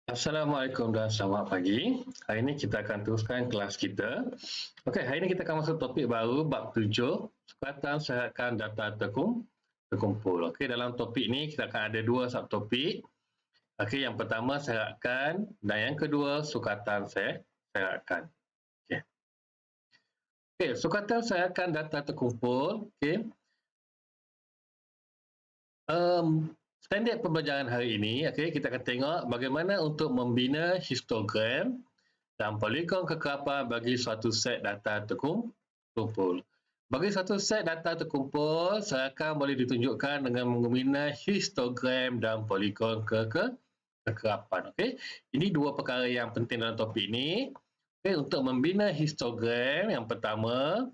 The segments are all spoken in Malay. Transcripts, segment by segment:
Assalamualaikum dan selamat pagi. Hari ini kita akan teruskan kelas kita. Okey, hari ini kita akan masuk topik baru, bab 7, sukatan sehatkan data terkumpul. Okey, dalam topik ni kita akan ada dua subtopik. Okey, yang pertama sehatkan dan yang kedua sukatan sehatkan. Okey. Okey, sukatan sehatkan data terkumpul. Okey. Standard pembelajaran hari ini, okey, kita akan tengok bagaimana untuk membina histogram dan poligon kekerapan bagi suatu set data terkumpul. Bagi satu set data terkumpul, serangkaian boleh ditunjukkan dengan membina histogram dan poligon kekerapan. Okey, ini dua perkara yang penting dalam topik ini. Okey, untuk membina histogram yang pertama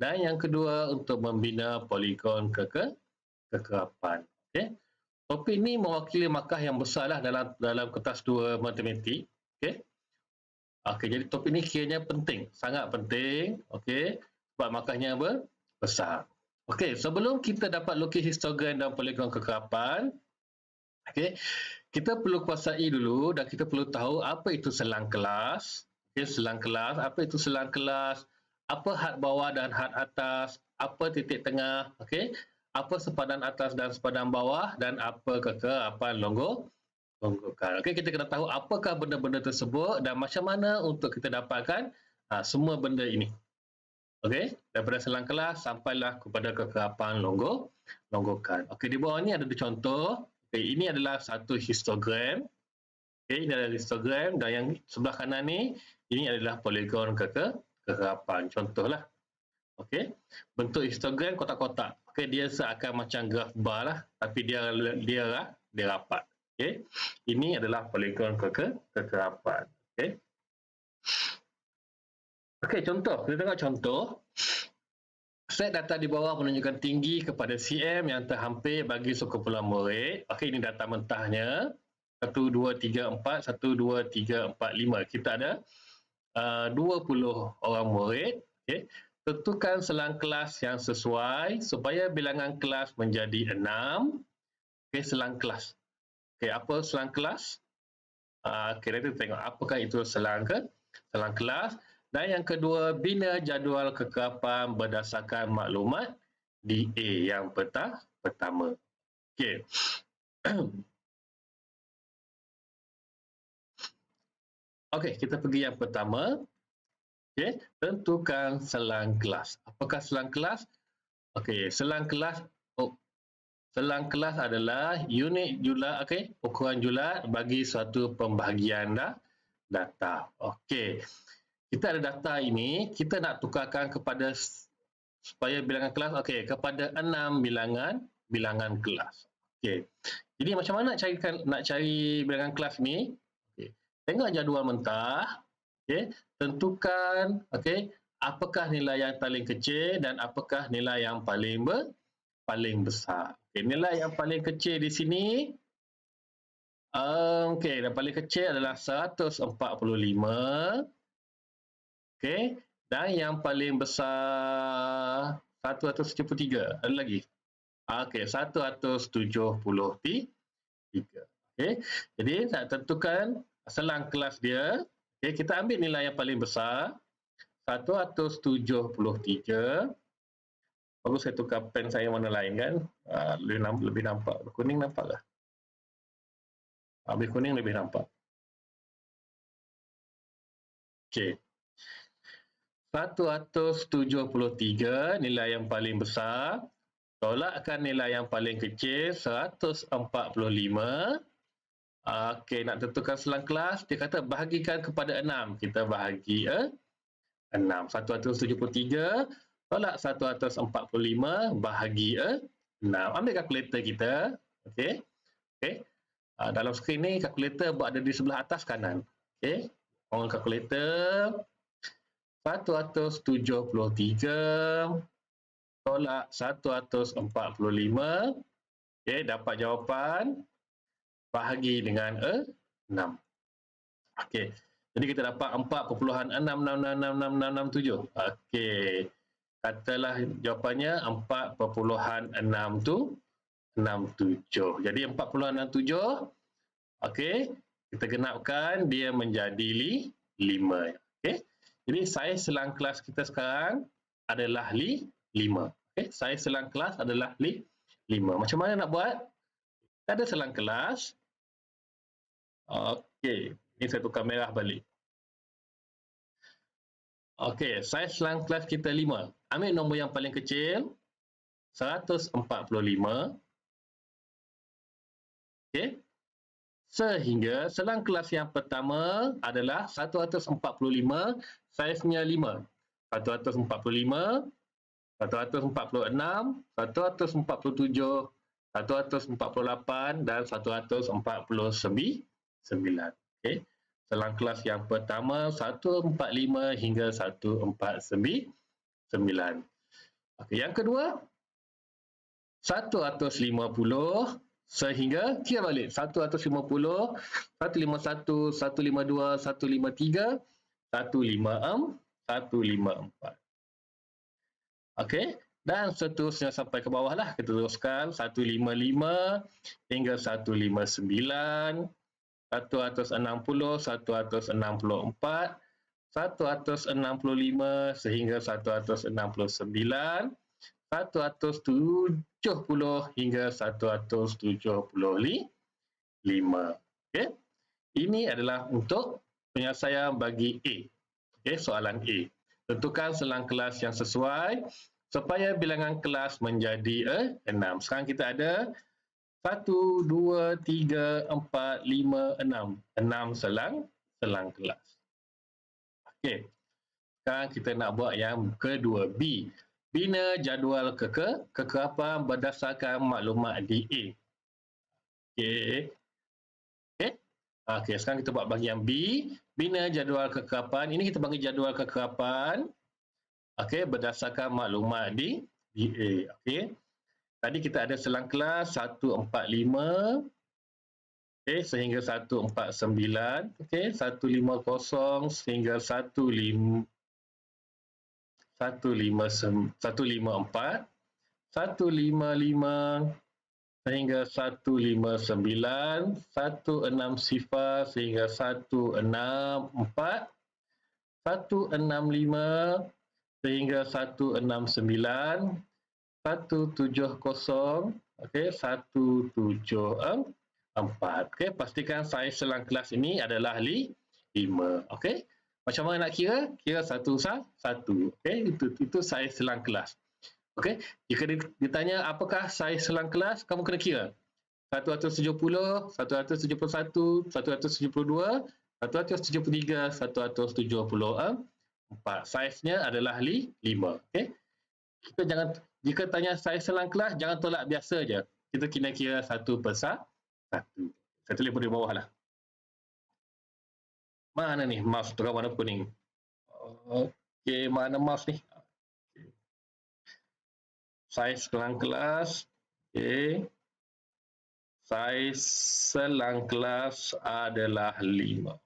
dan yang kedua untuk membina poligon kekerapan. Okey, topik ini mewakili markah yang besarlah dalam kertas 2 matematik. Okey. Okey, jadi topik ini kiranya penting, sangat penting, okey, sebab markahnya besar. Okey, sebelum kita dapat lukis histogram dan poligon kekerapan, okey, kita perlu kuasai dulu dan kita perlu tahu apa itu selang kelas. Okey, selang kelas, apa itu selang kelas, apa had bawah dan had atas, apa titik tengah, okey, apa sepadan atas dan sepadan bawah dan apa kekerapan longgokan. Okey, kita kena tahu apakah benda-benda tersebut dan macam mana untuk kita dapatkan semua benda ini. Okey, daripada selang kelas sampailah kepada kekerapan longgokan. Okey, di bawah ni ada contoh. Okey, ini adalah satu histogram. Okey, ini adalah histogram dan yang sebelah kanan ni ini adalah poligon kekerapan. Contohlah. Okey, bentuk histogram kotak-kotak. Okey, dia seakan macam graf bar lah, tapi dia rapat. Okey, ini adalah poligon kekerapan. Okey. Okey, contoh. Kita tengok contoh. Set data di bawah menunjukkan tinggi kepada cm yang terhampir bagi sekumpulan murid. Okey, ini data mentahnya. 1, 2, 3, 4, 1, 2, 3, 4, 5. Kita ada 20 orang murid. Okey. Tentukan selang kelas yang sesuai supaya bilangan kelas menjadi 6. Okey, selang kelas. Okey, apa selang kelas? Kita tengok apakah itu selang kelas. Dan yang kedua, bina jadual kekerapan berdasarkan maklumat di A yang pertama. Okey. Okey, kita pergi yang pertama. Okey, tentukan selang kelas. Apakah selang kelas? Okey, selang kelas adalah unit julat, okey, ukuran julat bagi suatu pembahagian data. Okey. Kita ada data ini, kita nak tukarkan kepada supaya bilangan kelas, okey, kepada 6 bilangan kelas. Okey. Jadi macam mana nak cari bilangan kelas ni? Okey. Tengok jadual mentah, okey, tentukan, okey, apakah nilai yang paling kecil dan apakah nilai yang paling besar. Okay, nilai yang paling kecil di sini, okey, yang paling kecil adalah 145. Okey, dan yang paling besar 173. Ada lagi? Okey, 173. Okey, jadi nak tentukan selang kelas dia. Okey, kita ambil nilai yang paling besar, 173. Baru saya tukar pen saya warna lain kan, lebih nampak. Kuning nampak tak? Habis kuning lebih nampak. Okey. 173 nilai yang paling besar, tolakkan nilai yang paling kecil 145. Okey, nak tentukan selang kelas, dia kata bahagikan kepada 6. Kita bahagi 6. 173 tolak 145 bahagi 6. Ambil kalkulator kita. Okey. Okey. Dalam skrin ni kalkulator ada di sebelah atas kanan. Okey. On kalkulator. 173 tolak 145. Okey, dapat jawapan bahagi dengan 6. Okey. Jadi kita dapat 4.6666667. Okey. Katalah jawapannya 4.667. Jadi 4.67. Okey. Kita genapkan dia menjadi 5. Okey. Jadi saiz selang kelas kita sekarang adalah 5. Okey, saiz selang kelas adalah 5. Macam mana nak buat? Kita ada selang kelas. Okey, ini saya tukar merah balik. Okey, saiz selang kelas kita 5. Ambil nombor yang paling kecil, 145. Okey. Sehingga selang kelas yang pertama adalah 145, saiznya 5. 145, 146, 147, 148 dan 149. Okey. Selang kelas yang pertama 145 hingga 149. Okey, yang kedua 150 sehingga kira balik 150, 151, 152, 153, 154. Okey, dan seterusnya sampai ke bawah lah. Kita teruskan 155 hingga 159, 160, 164, 165 sehingga 169, 170 hingga 175. Okey. Ini adalah untuk penyelesaian bagi A. Okey, soalan A. Tentukan selang kelas yang sesuai supaya bilangan kelas menjadi 6. Sekarang kita ada 1, 2, 3, 4, 5, 6. 6 selang kelas. Okey. Sekarang kita nak buat yang kedua, B. Bina jadual kekerapan berdasarkan maklumat di A. Okey. Okey, sekarang kita buat bahagian B. Bina jadual kekerapan. Ini kita bagi jadual kekerapan. Okey, berdasarkan maklumat di A. Okey. Tadi kita ada selang kelas 145. Okey, sehingga 149. Okey, 150 sehingga 154, 155 sehingga 159, 160 sehingga 164, 165 sehingga 169, 170, okey, 174. Okey, pastikan saiz selang kelas ini adalah 5. Okey. Macam mana nak kira? Kira satu. Okey, itu saiz selang kelas. Okey, jika ditanya apakah saiz selang kelas, kamu kena kira. 170, 171, 172, 173, 174. Saiznya adalah 5. Okey. Kita jangan, jika tanya saiz selang kelas, jangan tolak biasa je. Kita kena kira satu persatu. Saya tulis di bawah lah. Mana ni mouse terang warna kuning? Okey, mana mouse ni? Saiz selang kelas. Okey. Saiz selang kelas adalah 5.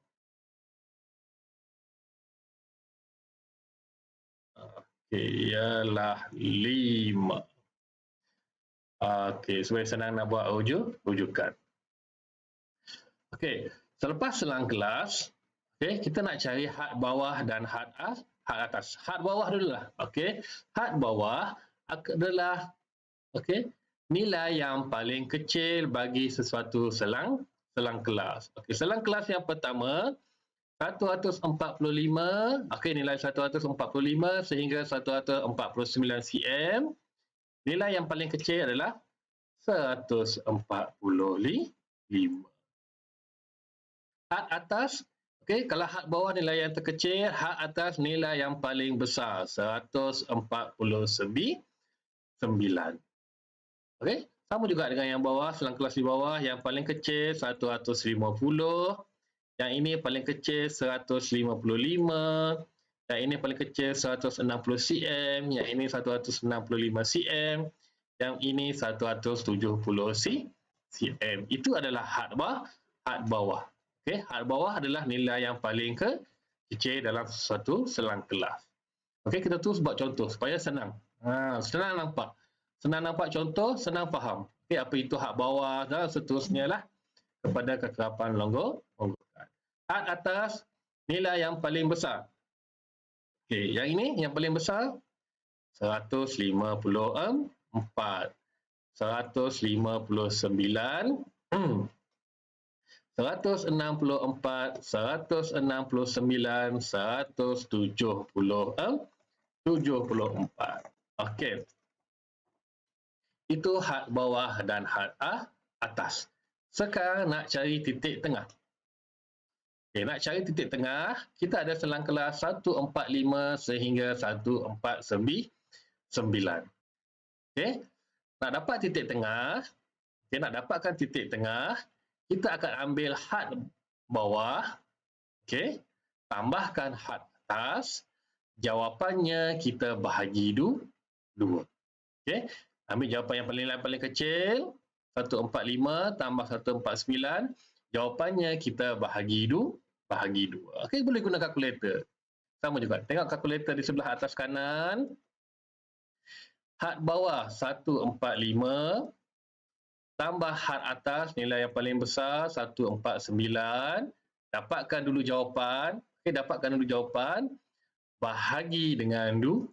Okey, ialah 5. Okey, supaya senang nak buat rujukan. Okey, selepas selang kelas, okey, kita nak cari had bawah dan had atas. Had bawah dululah. Okey, had bawah adalah okey, nilai yang paling kecil bagi sesuatu selang kelas. Okey, selang kelas yang pertama 145, okey, nilai 145 sehingga 149 cm. Nilai yang paling kecil adalah 145. Had atas, okey, kalau had bawah nilai yang terkecil, had atas nilai yang paling besar 149. Okey, sama juga dengan yang bawah, selang kelas di bawah, yang paling kecil 150, yang ini paling kecil 155, yang ini paling kecil 160 cm, yang ini 165 cm, yang ini 170 cm. Itu adalah had bawah. Okey, had bawah adalah nilai yang paling kecil dalam satu selang kelas. Okey, kita terus buat contoh supaya senang. Senang nampak. Senang nampak contoh, senang faham. Okey, apa itu had bawah dan seterusnya lah kepada kekerapan longgo. had atas nilai yang paling besar. Okey, yang ini yang paling besar 154, 159, 164, 169, 174. Okey. Itu had bawah dan had atas. Sekarang nak cari titik tengah. Okay, nak cari titik tengah, kita ada selang kelas 145 sehingga 149. Okay. Nak dapat titik tengah, nak dapatkan titik tengah, kita akan ambil had bawah, okay, tambahkan had atas, jawapannya kita bahagi 2. Okay. Ambil jawapan yang paling kecil, 145 tambah 149, jawapannya kita bahagi 2. Okey, boleh guna kalkulator. Sama juga. Tengok kalkulator di sebelah atas kanan. Had bawah 145 tambah had atas nilai yang paling besar 149. Dapatkan dulu jawapan. Okey, dapatkan dulu jawapan. Bahagi dengan 2.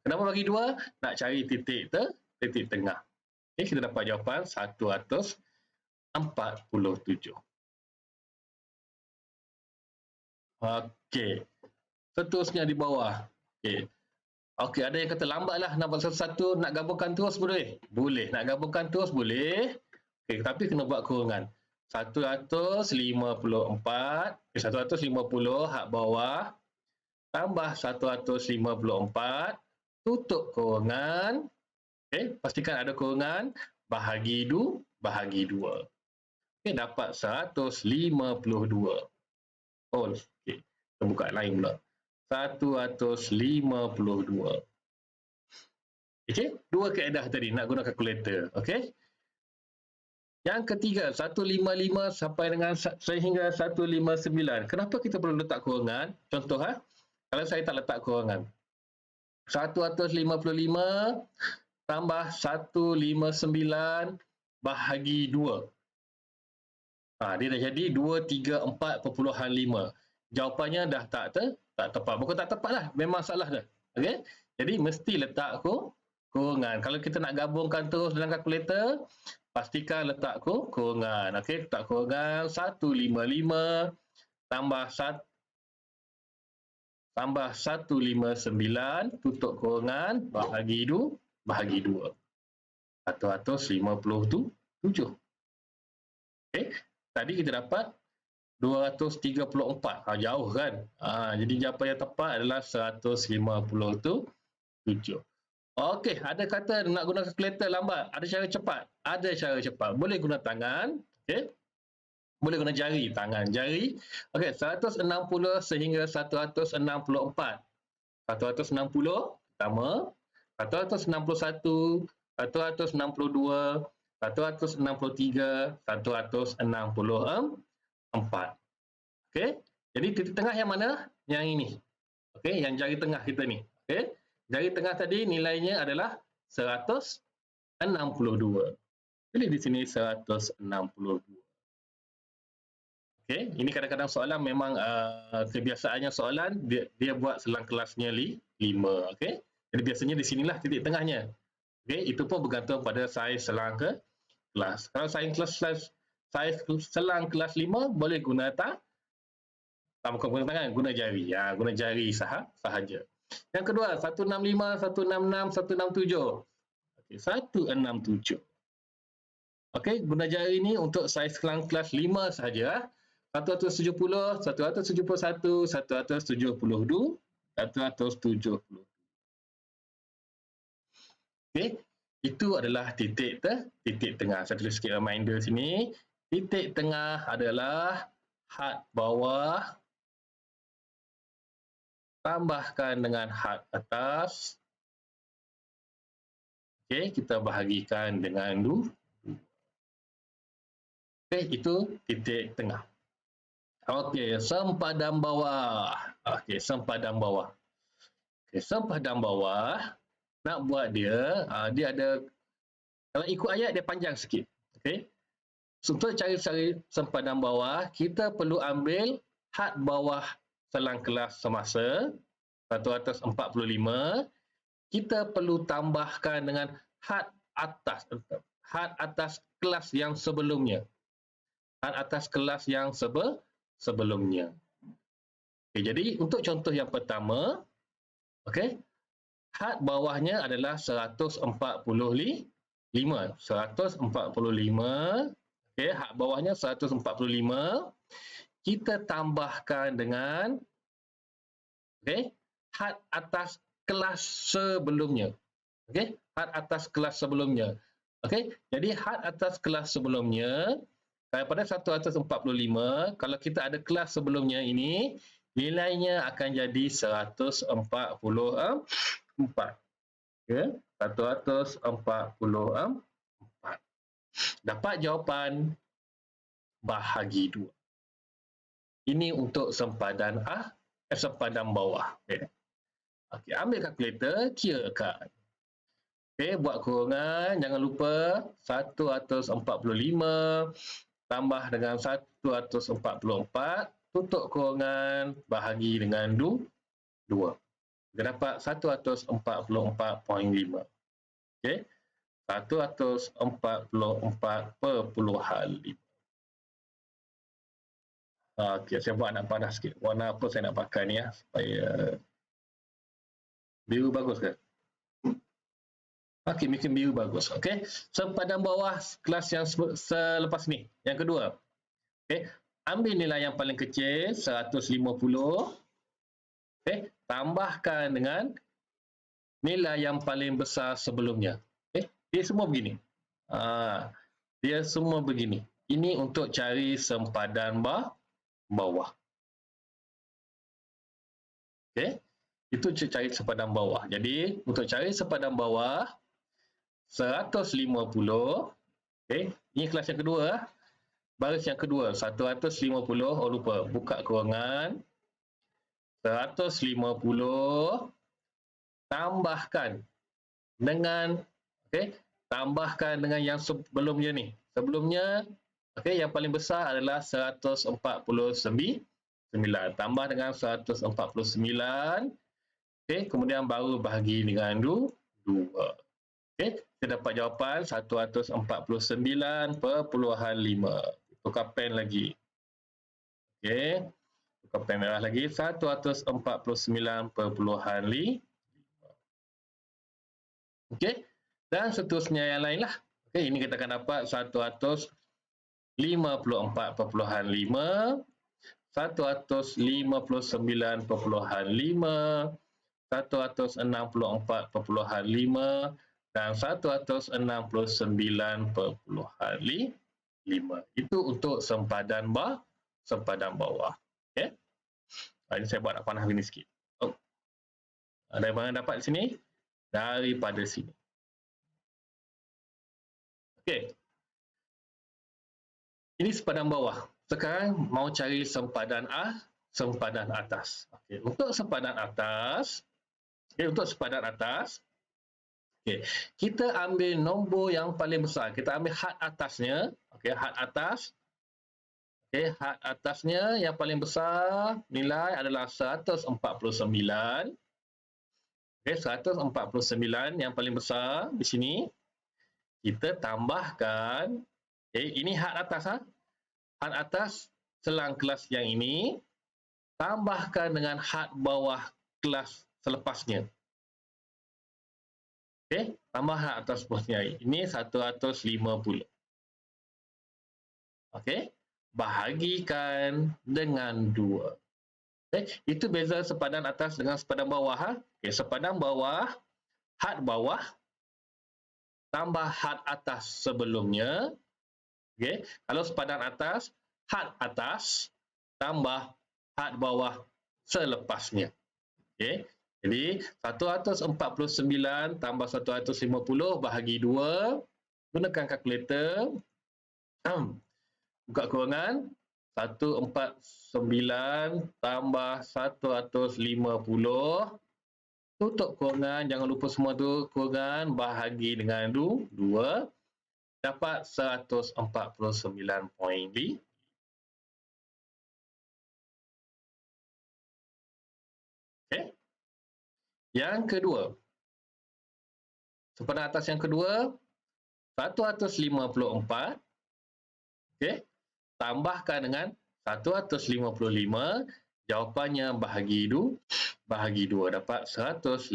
Kenapa bagi 2? Nak cari titik tengah. Okey, kita dapat jawapan 147. Okey. Seterusnya di bawah. Okey, ada yang kata lambatlah nak buat satu-satu, nak gabungkan terus boleh? Boleh. Nak gabungkan terus boleh. Okey, tapi kena buat kurungan. 154, 150 hak bawah tambah 154 tutup kurungan. Okey, pastikan ada kurungan, bahagi 2. Okey, dapat 152. Oh, okey. Kita buka lain pula. 152. Okey, dua kaedah tadi nak guna kalkulator. Okey. Yang ketiga, 155 sampai dengan sehingga 159. Kenapa kita perlu letak kurungan? Contoh, kalau saya tak letak kurungan. 155 tambah 159 bahagi 2. Dia dah jadi 234.5. Jawapannya dah tak tepat. Bukan tak tepat lah, memang salah dah. Okey? Jadi mesti letak kurungan. Kalau kita nak gabungkan terus dalam kalkulator, pastikan letak kurungan. Okey, letak kurungan 155 tambah 159 tutup kurungan bahagi 2. 157. Okey, tadi kita dapat 234. Jauh kan? Jadi jawapan yang tepat adalah 157. Okey, ada kata nak guna kalkulator lambat. Ada cara cepat? Ada cara cepat. Boleh guna tangan. Okey. Boleh guna jari, tangan, jari. Okey, 160 sehingga 164. 160 pertama, 161, 162, 163, 164. Okey, jadi titik tengah yang mana? Yang ini. Okey, yang jari tengah kita ni. Okey, jari tengah tadi nilainya adalah 162. Pilih di sini 162. Okey, ini kadang-kadang soalan memang kebiasaannya soalan dia buat selang kelasnya 5. Okey, jadi biasanya di sinilah titik tengahnya. Okey, itu pun bergantung pada saiz selang kelas. Kalau saiz selang kelas 5 boleh guna bukan guna tangan, guna jari. Guna jari sahaja. Yang kedua, 165, 166, 167. Okey, 167. Okey, guna jari ni untuk saiz selang kelas 5 sahaja. 170, 171, 172, 170. Okey, itu adalah titik tengah. Saya tulis sikit reminder sini. Titik tengah adalah had bawah tambahkan dengan had atas. Okey, kita bahagikan dengan 2. Okey, itu titik tengah. Okey, sempadan bawah. Okey, sempadan bawah. Okey, sempadan bawah nak buat dia ada, kalau ikut ayat dia panjang sikit. Okey. Untuk cari sempadan bawah, kita perlu ambil had bawah selang kelas semasa 145. Kita perlu tambahkan dengan had atas kelas yang sebelumnya. Had atas kelas yang sebelumnya. Okay, jadi untuk contoh yang pertama, okay, had bawahnya adalah 145. 145. Okay, had bawahnya 145. Kita tambahkan dengan had atas kelas sebelumnya. Had atas kelas sebelumnya. Jadi had atas kelas sebelumnya daripada 145, kalau kita ada kelas sebelumnya ini, nilainya akan jadi 144. 144. Dapat jawapan bahagi 2. Ini untuk sempadan sempadan bawah. Ambil kalkulator, kirakan. Buat kurangan, jangan lupa 145 tambah dengan 144, tutup kurangan, bahagi dengan 2. Kita dapat 144.5. 144.5. Saya buat nak panas sikit. Warna apa saya nak pakai ni supaya biru bagus ke? Bikin biru bagus. Sempadan bawah kelas yang selepas ni. Yang kedua. Ambil nilai yang paling kecil 150. Tambahkan dengan nilai yang paling besar sebelumnya. Dia semua begini. Ini untuk cari sempadan bawah. Itu cari sempadan bawah. Jadi untuk cari sempadan bawah 150. Ini kelas yang kedua. Baris yang kedua 150. Lupa buka kurangan. 150 tambahkan dengan yang sebelumnya ni. Sebelumnya yang paling besar adalah 149. Tambah dengan 149. Kemudian baru bahagi dengan 2. Kita dapat jawapan 149.5. Tukar pen lagi. Tukar pen merah lagi. 149.5. Dan seterusnya yang lain lah. Ini kita akan dapat 154.5. 159.5. 164.5 dan 169.5. Itu untuk sempadan bawah. Ini saya buat nak panah ini sikit. Dari mana dapat di sini? Daripada sini. Ini sempadan bawah. Sekarang mau cari sempadan atas. Untuk sempadan atas, kita ambil nombor yang paling besar. Kita ambil had atasnya. Had atas. Had atasnya yang paling besar nilai adalah 149. 149 yang paling besar di sini. Kita tambahkan. Ini had atas. Had atas selang kelas yang ini. Tambahkan dengan had bawah kelas selepasnya. Tambah had atas bawahnya. Ini 150. Bahagikan dengan 2. Itu beza sempadan atas dengan sempadan bawah. Sempadan bawah, had bawah, tambah had atas sebelumnya. Kalau sempadan atas, had atas, tambah had bawah selepasnya. Jadi 149 tambah 150 bahagi 2. Gunakan kalkulator. Buka kurangan. 149 tambah 150. Tutup kurangan. Jangan lupa semua tu kurangan bahagi dengan 2. dapat 149.5. Okey. Yang kedua, sepadan atas yang kedua, 154, okey, tambahkan dengan 155, jawapannya bahagi 2 dapat 154.5.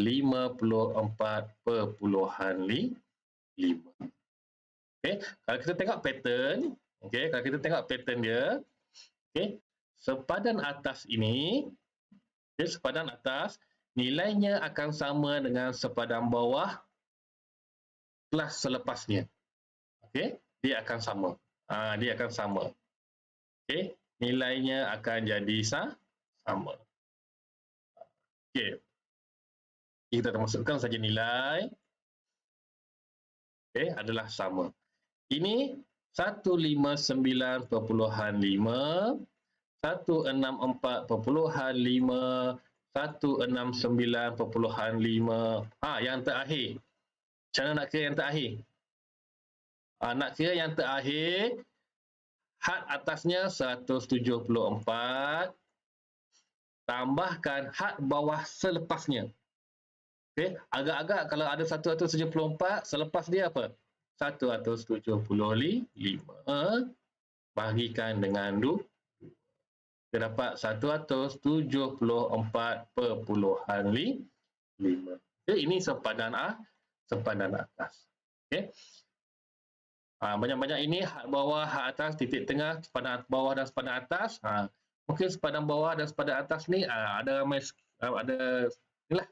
Okey, kalau kita tengok pattern, okey, kalau kita tengok pattern dia, okey, sepadan atas ini, okey, sepadan atas nilainya akan sama dengan sepadan bawah kelas selepasnya. Okey, dia akan sama. Dia akan sama. Okey, nilainya akan jadi sama. Okey. Kita masukkan saja nilai. Okey, adalah sama. Ini 159.5, 164.5, 169.5. Yang terakhir. Macam mana nak kira yang terakhir? Nak kira yang terakhir, had atasnya 174, tambahkan had bawah selepasnya. Okey, agak-agak kalau ada 174, selepas dia apa? 175 bahagikan dengan 2. Kita dapat 174.5. Ini sepadan atas. Okey. Banyak-banyak ini had bawah, had atas, titik tengah, sepadan bawah dan sepadan atas. Mungkin sepadan bawah dan sepadan atas ni ada ramai inilah.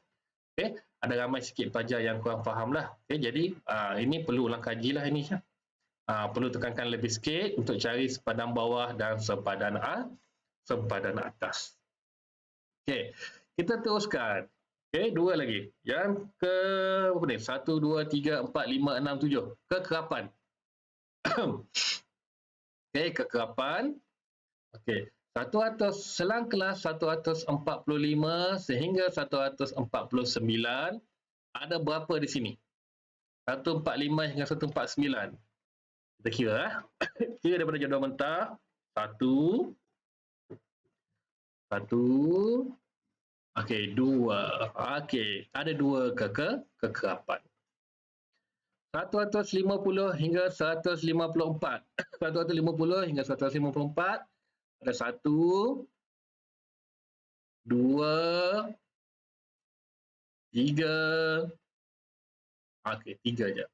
Okey, ada ramai sikit pelajar yang kurang fahamlah. Okey, jadi ini perlu ulang kajilah ini. Perlu tekankan lebih sikit untuk cari sepadan bawah dan sepadan atas. Okey, kita teruskan. Okey, dua lagi. Yang ke berapa ni? 1 2 3 4 5 6 7. Kekerapan. Okey, kekerapan. Okey, selang kelas 145 sehingga 149 ada berapa di sini? 145 hingga 149. Kita kira. Kira daripada jadual mentah. 1. Okey, 2. Okey, ada 2 kekerapan. 150 hingga 154. 150 hingga 154 ada 1, 2, 3. Okey, 3 je.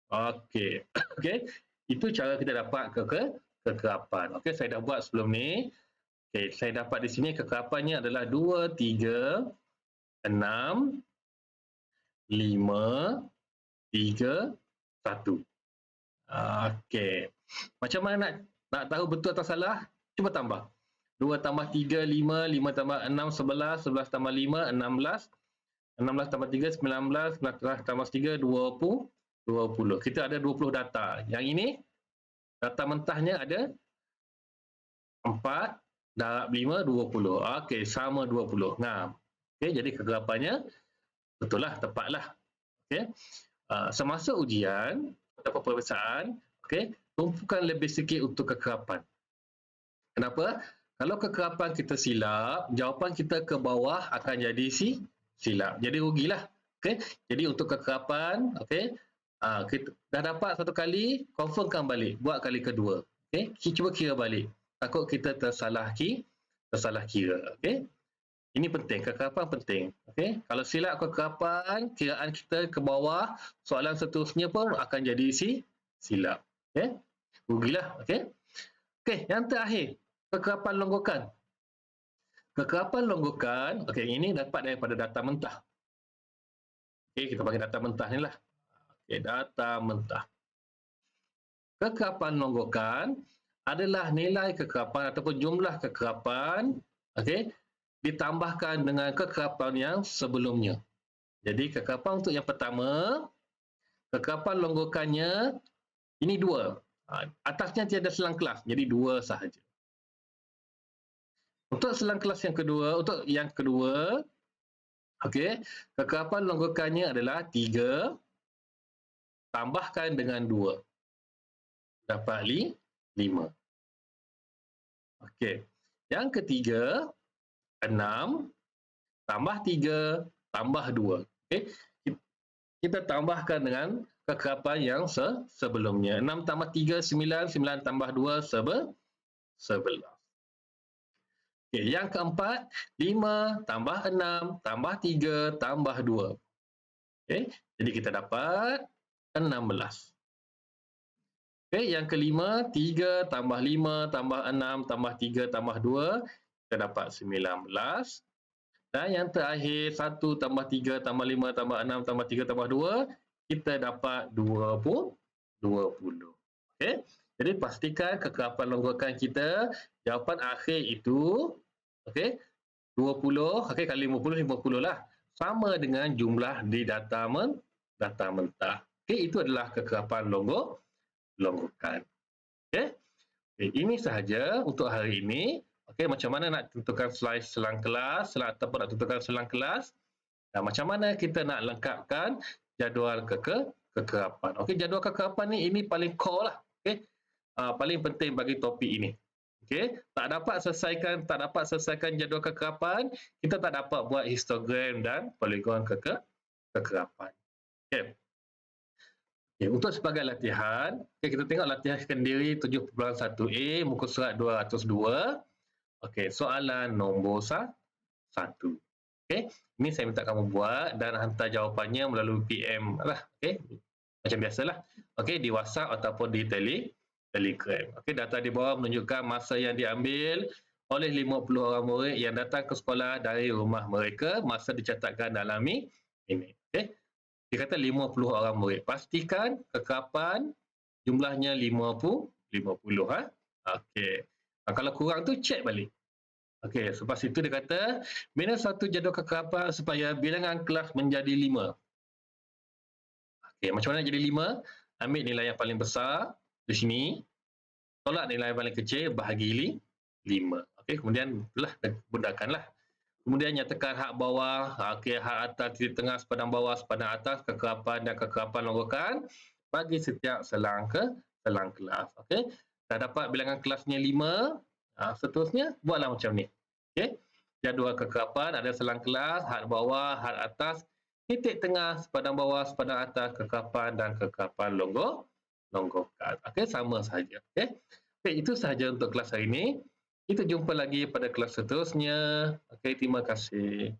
Okey. Okey, itu cara kita dapat kekerapan. Okey, saya dah buat sebelum ni. Okey, saya dapat di sini kekerapannya adalah 2, 3, 6, 5, 3, 1. Okey. Macam mana nak tahu betul atau salah? Cuba tambah. 2 tambah 3, 5, 5 tambah 6, 11, 11 tambah 5, 16, 16 tambah 3, 19, 19 tambah 3, 20. Kita ada 20 data. Yang ini, data mentahnya ada 4 darab 5, 20. Okey, sama 20. Okey, jadi kegerapannya betul lah, tepat lah. Okey. Semasa ujian atau peperiksaan, okey, tumpukan lebih sikit untuk kekerapan. Kenapa? Kalau kekerapan kita silap, jawapan kita ke bawah akan jadi silap. Jadi rugilah. Okey. Jadi untuk kekerapan, okey, kita dah dapat satu kali, confirmkan balik, buat kali kedua. Okey, cuba kira balik. Takut kita tersalah kira. Okey. Ini penting, kekerapan penting. Okey, kalau silap kekerapan, kiraan kita ke bawah, soalan seterusnya pun akan jadi silap. Okey, rugilah. Okey. Okey, yang terakhir, kekerapan longgokan. Kekerapan longgokan, okey, ini dapat daripada data mentah. Okey, kita pakai data mentah ni lah. Okey, data mentah. Kekerapan longgokan adalah nilai kekerapan ataupun jumlah kekerapan, okey, ditambahkan dengan kekerapan yang sebelumnya. Jadi kekerapan untuk yang pertama, kekerapan longgokannya ini 2. Atasnya tiada selang kelas, jadi 2 sahaja. Untuk selang kelas yang kedua, okey, kekerapan longgokannya adalah 3. tambahkan dengan 2. Dapat 5. Okey. Yang ketiga, 6 tambah 3 tambah 2. Okey. Kita tambahkan dengan kekerapan yang sebelumnya. 6 tambah 3, 9. 9 tambah 2, 11. Okey, yang keempat, 5 tambah 6 tambah 3 tambah 2. Okey, jadi kita dapat 16. Okey, yang kelima, 3 tambah 5 tambah 6 tambah 3 tambah 2, kita dapat 19. Dan yang terakhir, 1 tambah 3 tambah 5 tambah 6 tambah 3 tambah 2, kita dapat 20. Okey, jadi pastikan kekerapan longgokan kita, jawapan akhir itu, okey, 20, okey, kali 50, 50 lah. Sama dengan jumlah di data mentah. Okey, itu adalah kekerapan longgokan. Okey. Okay, ini sahaja untuk hari ini. Okey, macam mana nak tentukan slice selang kelas ataupun nak tentukan selang kelas, dan macam mana kita nak lengkapkan jadual kekerapan. Okey, jadual kekerapan ni ini paling core lah. Okey. Paling penting bagi topik ini. Okey, tak dapat selesaikan jadual kekerapan, kita tak dapat buat histogram dan poligon kekerapan. Okey. Okay, untuk sebagai latihan, okay, kita tengok latihan sendiri 7.1a, muka surat 202. Okey, soalan nombor 1. Okey, ini saya minta kamu buat dan hantar jawapannya melalui PM lah. Okey, macam biasalah. Okey, di WhatsApp ataupun di Telegram. Okey, data di bawah menunjukkan masa yang diambil oleh 50 orang murid yang datang ke sekolah dari rumah mereka. Masa dicatatkan dalam ini. Okey. Dia kata 50 orang murid. Pastikan kekerapan jumlahnya 50. Ha? Okey. Kalau kurang tu cek balik. Okey, selepas itu dia kata bina satu jadual kekerapan supaya bilangan kelas menjadi 5. Okey, macam mana jadi 5? Ambil nilai yang paling besar di sini. Tolak nilai yang paling kecil bahagi 5. Okey, kemudian itulah mudahkanlah. Kemudian nyatakan hak bawah, okey, hak atas, titik tengah, sepadang bawah, sepadang atas, kekerapan dan kekerapan longgokan bagi setiap selang kelas. Okey. Dah dapat bilangan kelasnya 5. Seterusnya buatlah macam ni. Okey. Jadual kekerapan ada selang kelas, hak bawah, hak atas, titik tengah, sepadang bawah, sepadang atas, kekerapan dan kekerapan longgokan. Okey, sama sahaja. Okey. Okey, itu sahaja untuk kelas hari ini. Kita jumpa lagi pada kelas seterusnya. Okey, terima kasih.